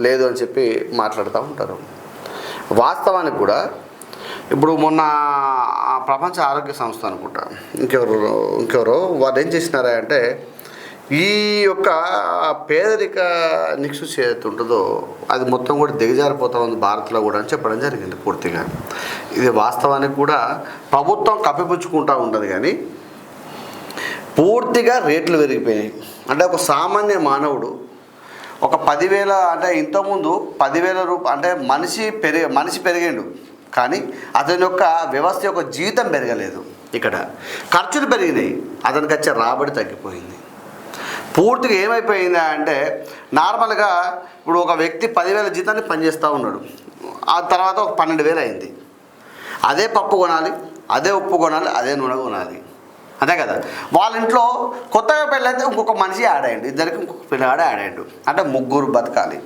లేదు అని చెప్పి మాట్లాడుతూ ఉంటారు. వాస్తవానికి కూడా ఇప్పుడు మొన్న ప్రపంచ ఆరోగ్య సంస్థ అనుకుంటా ఇంకెవరో వాళ్ళు ఏం చేసినారా అంటే ఈ యొక్క పేదరిక నిక్షు ఏదైతే ఉంటుందో అది మొత్తం కూడా దిగజారిపోతా ఉంది భారత్లో కూడా అని చెప్పడం జరిగింది పూర్తిగా. ఇది వాస్తవానికి కూడా ప్రభుత్వం కప్పిపుచ్చుకుంటూ ఉంటుంది కానీ పూర్తిగా రేట్లు పెరిగిపోయినాయి. అంటే ఒక సామాన్య మానవుడు ఒక 10,000 అంటే ఇంతకుముందు 10,000 రూపాయలు అంటే మనిషి పెరిగాడు కానీ అతని యొక్క వ్యవస్థ యొక్క జీవితం పెరగలేదు. ఇక్కడ ఖర్చులు పెరిగినాయి, అతనికి వచ్చే రాబడి తగ్గిపోయింది. పూర్తిగా ఏమైపోయిందా అంటే నార్మల్గా ఇప్పుడు ఒక వ్యక్తి 10,000 జీతాన్ని పనిచేస్తూ ఉన్నాడు, ఆ తర్వాత ఒక 12,000 అయింది. అదే పప్పు కొనాలి, అదే ఉప్పు కొనాలి, అదే నూనె కొనాలి, అంతే కదా. వాళ్ళ ఇంట్లో కొత్తగా పెళ్ళైతే ఇంకొక మనిషి యాడ్ అయ్యిండు, ఇద్దరికి ఇంకొక పిల్లగాడు యాడ్ అయ్యిండు, అంటే ముగ్గురు బతకాలి.